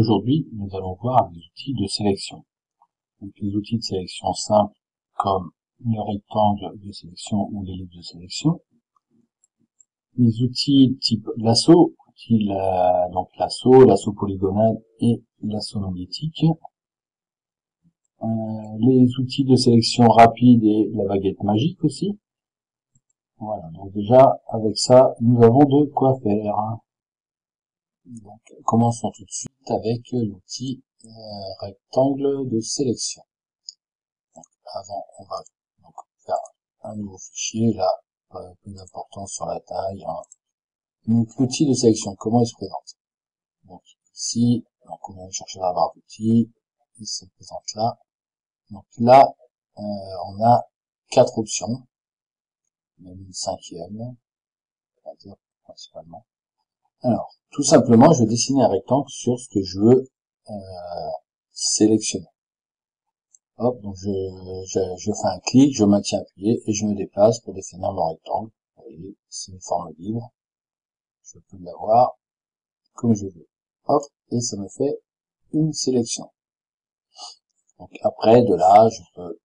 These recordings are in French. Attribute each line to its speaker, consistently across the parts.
Speaker 1: aujourd'hui, nous allons voir les outils de sélection. Donc, les outils de sélection simples comme le rectangle de sélection ou l'ellipse de sélection. Les outils type lasso, donc lasso polygonal et lasso magnétique. Les outils de sélection rapide et la baguette magique aussi. Voilà, donc déjà, avec ça, nous avons de quoi faire. Donc, commençons tout de suite avec l'outil rectangle de sélection. Donc, avant, on va donc faire un nouveau fichier, là, pas peu d'importance sur la taille. Donc, l'outil de sélection, comment il se présente? Donc, ici, donc on vient chercher la barre d'outils, il se présente là. Donc là, on a 4 options, même une 5e, on va dire principalement. Alors, tout simplement, je vais dessiner un rectangle sur ce que je veux sélectionner. Hop, donc je fais un clic, je maintiens appuyé et je me déplace pour définir mon rectangle. Vous voyez, c'est une forme libre. Je peux l'avoir comme je veux. Hop, et ça me fait une sélection. Donc après, de là, je peux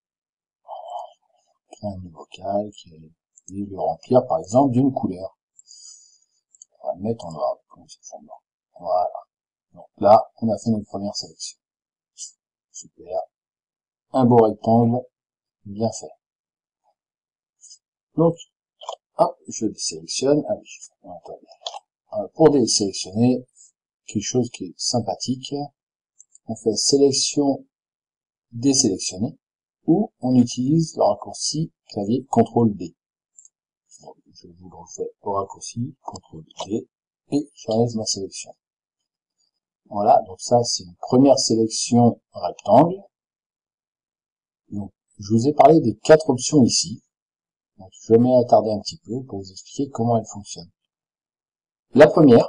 Speaker 1: créer un nouveau calque et le remplir, par exemple, d'une couleur. On va le mettre en noir, comme c'est fond blanc. Voilà. Donc là, on a fait notre première sélection. Super. Un beau rectangle, bien fait. Donc, hop, je désélectionne. Pour désélectionner, quelque chose qui est sympathique, on fait sélection désélectionner, ou on utilise le raccourci clavier CTRL-D. Donc, je vous le refais au raccourci CTRL-D, et je réalise ma sélection. Voilà, donc ça c'est une première sélection rectangle. Donc, je vous ai parlé des 4 options ici. Donc, je vais m'attarder un petit peu pour vous expliquer comment elles fonctionnent. La première,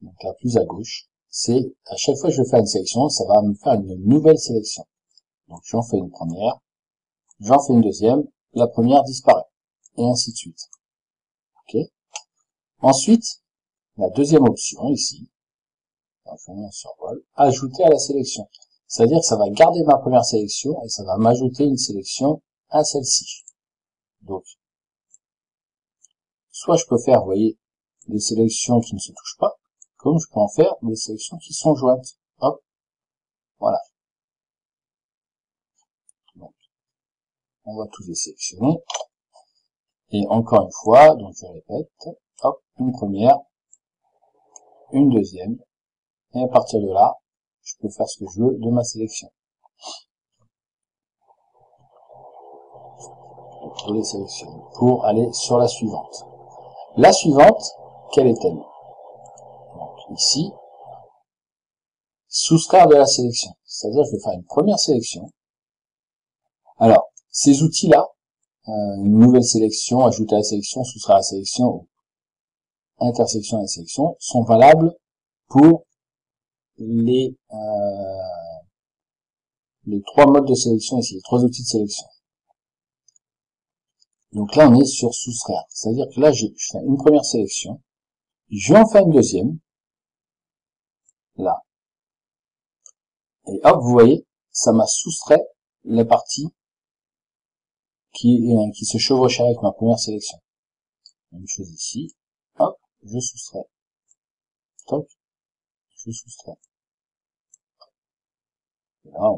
Speaker 1: donc la plus à gauche, c'est à chaque fois que je fais une sélection, ça va me faire une nouvelle sélection. Donc j'en fais une première, j'en fais une deuxième, la première disparaît, et ainsi de suite. Ok. Ensuite, la deuxième option ici, je mets un survol, ajouter à la sélection. C'est-à-dire que ça va garder ma première sélection et ça va m'ajouter une sélection à celle-ci. Donc, soit je peux faire, vous voyez, des sélections qui ne se touchent pas, comme je peux en faire des sélections qui sont jointes. Hop, voilà. Donc, on va tous les sélectionner. Et encore une fois, donc je répète, hop, une première, une deuxième, et à partir de là, je peux faire ce que je veux de ma sélection. Donc, je les sélectionne pour aller sur la suivante. La suivante, quelle est-elle? Donc ici, soustraire de la sélection. C'est-à-dire, je vais faire une première sélection. Alors, ces outils-là, une nouvelle sélection, ajouter à la sélection, soustraire à la sélection, intersection à la sélection, sont valables pour les 3 modes de sélection ici, les 3 outils de sélection. Donc là, on est sur soustraire. C'est-à-dire que là, je fais une première sélection, je vais en faire une deuxième, là. Et hop, vous voyez, ça m'a soustrait la partie qui se chevauchait avec ma première sélection. Même chose ici, hop, je soustrais. Toc, je soustrais. Et là,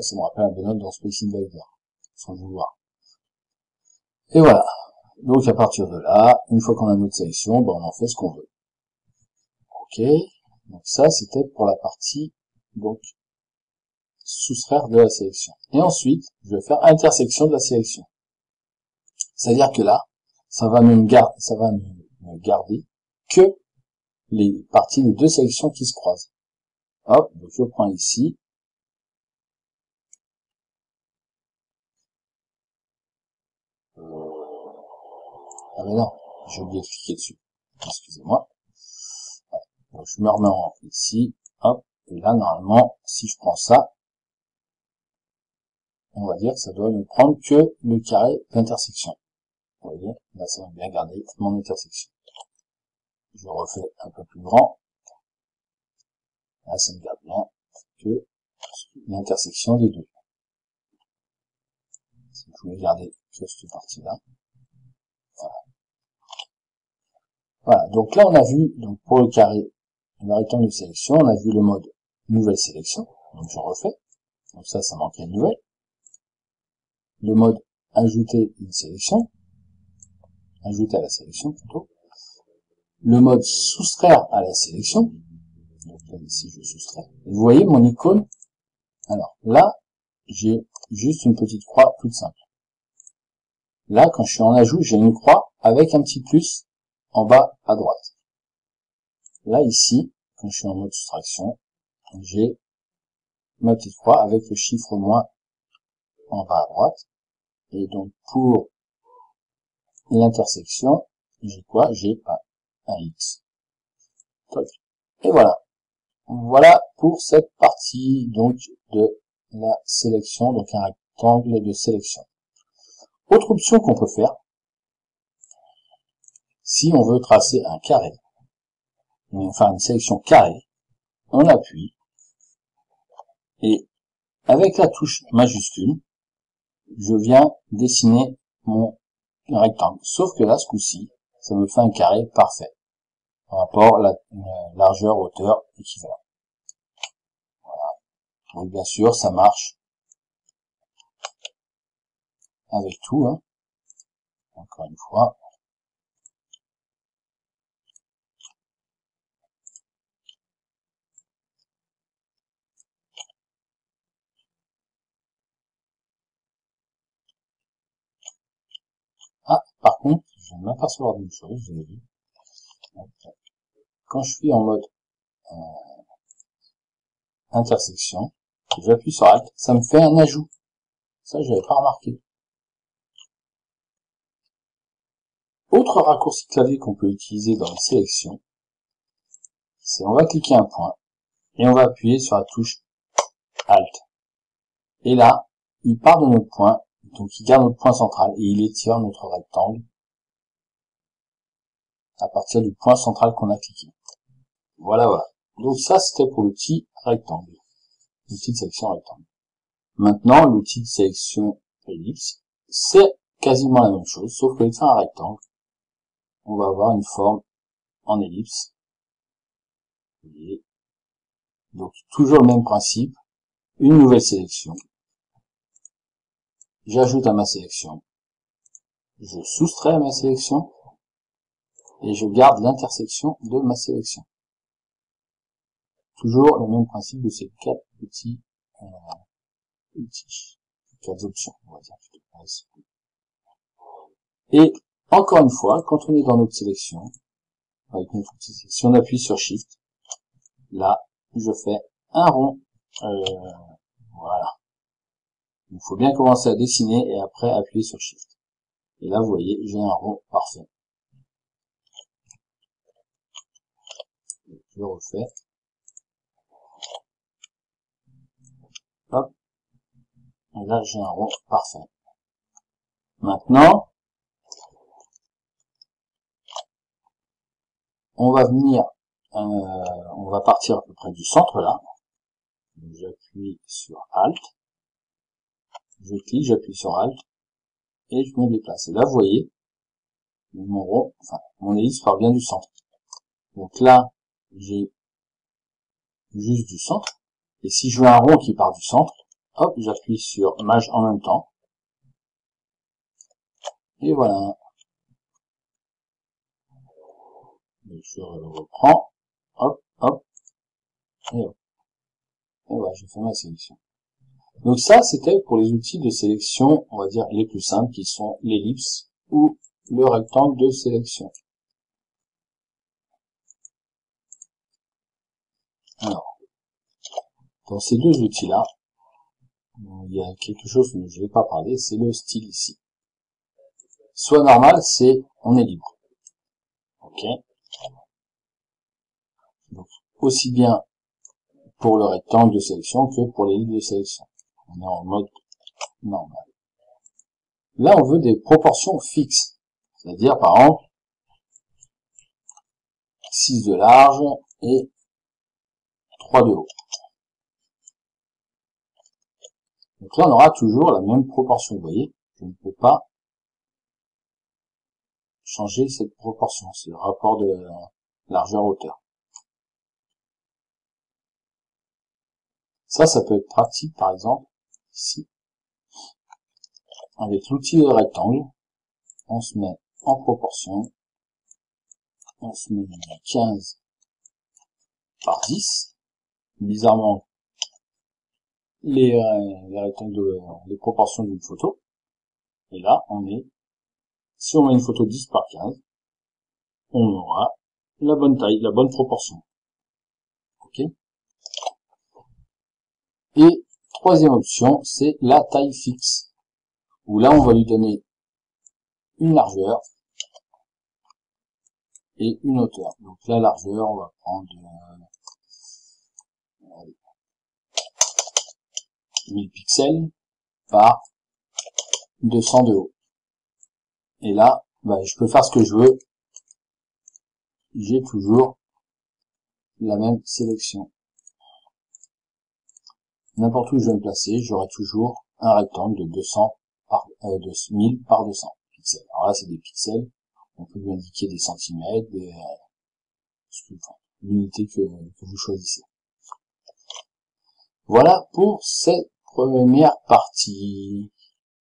Speaker 1: ça me rappelle un bonhomme dans Space Invader, sans le vouloir. Et voilà. Donc à partir de là, une fois qu'on a notre sélection, ben, on en fait ce qu'on veut. Ok. Donc ça, c'était pour la partie, donc, soustraire de la sélection. Et ensuite, je vais faire intersection de la sélection. C'est-à-dire que là, ça va ne garder que les parties des 2 sélections qui se croisent. Hop, donc je prends ici. Ah mais non, j'ai oublié de cliquer dessus. Excusez-moi. Donc je me remets ici. Hop, et là, normalement, si je prends ça, on va dire que ça doit ne prendre que le carré d'intersection. Vous voyez, là, ça va bien garder mon intersection. Je refais un peu plus grand. Là, ça ne garde bien que l'intersection des deux. Si je voulais garder que cette partie-là. Voilà. Voilà. Donc là, on a vu, donc pour le carré, le rectangle de sélection, on a vu le mode nouvelle sélection. Donc je refais. Donc ça manquait une nouvelle. Le mode ajouter une sélection. Ajouter à la sélection plutôt. Le mode soustraire à la sélection. Donc là, ici, je soustrais. Et vous voyez mon icône. Alors là, j'ai juste une petite croix toute simple. Là, quand je suis en ajout, j'ai une croix avec un petit plus en bas à droite. Là, ici, quand je suis en mode soustraction, j'ai ma petite croix avec le chiffre moins en bas à droite. Et donc, pour l'intersection, j'ai quoi? J'ai un X. Et voilà. Voilà pour cette partie, donc, de la sélection, donc un rectangle de sélection. Autre option qu'on peut faire, si on veut tracer un carré, enfin une sélection carrée, on appuie, et avec la touche majuscule, je viens dessiner mon rectangle. Sauf que là, ce coup-ci, ça me fait un carré parfait, par rapport à la largeur, hauteur équivalent. Voilà. Donc bien sûr, ça marche avec tout, hein. Encore une fois. Ah, par contre, je viens de m'apercevoir d'une chose, je l'ai vu. Quand je suis en mode intersection, j'appuie sur Alt, ça me fait un ajout. Ça, je n'avais pas remarqué. Autre raccourci clavier qu'on peut utiliser dans les sélections, c'est on va cliquer un point et on va appuyer sur la touche Alt. Et là, il part de notre point, donc il garde notre point central et il étire notre rectangle à partir du point central qu'on a cliqué. Voilà, voilà. Donc ça, c'était pour l'outil rectangle, l'outil de sélection rectangle. Maintenant, l'outil de sélection ellipse, c'est quasiment la même chose, sauf que de faire un rectangle, on va avoir une forme en ellipse. Et donc, toujours le même principe, une nouvelle sélection. J'ajoute à ma sélection, je soustrais à ma sélection, et je garde l'intersection de ma sélection. Toujours le même principe de ces quatre petits quatre options, on va dire. Et encore une fois, quand on est dans notre sélection, avec notre outil, si on appuie sur Shift, là, je fais un rond. Voilà. Il faut bien commencer à dessiner et après appuyer sur Shift. Et là, vous voyez, j'ai un rond parfait. Je le refais. Hop. Et là, j'ai un rond parfait. Maintenant, on va venir, on va partir à peu près du centre là. J'appuie sur Alt. Je clique, j'appuie sur Alt. Et je me déplace. Et là, vous voyez, mon rond, enfin, mon ellipse part bien du centre. Donc là, j'ai juste du centre. Et si je veux un rond qui part du centre, hop, j'appuie sur Maj en même temps. Et voilà. Et je reprends. Hop, hop. Et hop. Et voilà, je fais ma sélection. Donc ça, c'était pour les outils de sélection, on va dire, les plus simples, qui sont l'ellipse ou le rectangle de sélection. Alors, dans ces deux outils-là, il y a quelque chose dont je ne vais pas parler, c'est le style ici. Soit normal, c'est on est libre. Ok. Donc, aussi bien pour le rectangle de sélection que pour les lignes de sélection. On est en mode normal. Là, on veut des proportions fixes. C'est-à-dire, par exemple, 6 de large et 3 de haut. Donc là, on aura toujours la même proportion. Vous voyez, je ne peux pas changer cette proportion. C'est le rapport de largeur-hauteur. Ça peut être pratique, par exemple, ici. Avec l'outil de rectangle, on se met en proportion. On se met 15 par 10. Bizarrement, les rectangles, les proportions d'une photo. Et là, si on met une photo 10 par 15, on aura la bonne taille, la bonne proportion. Ok. Et troisième option, c'est la taille fixe, où là, on va lui donner une largeur et une hauteur. Donc la largeur, on va prendre 1000 pixels par 200 de haut. Et là, je peux faire ce que je veux. J'ai toujours la même sélection. N'importe où je vais me placer, j'aurai toujours un rectangle de de 1000 par 200 pixels. Alors là, c'est des pixels. On peut lui indiquer des centimètres, l'unité que vous choisissez. Voilà pour cette première partie.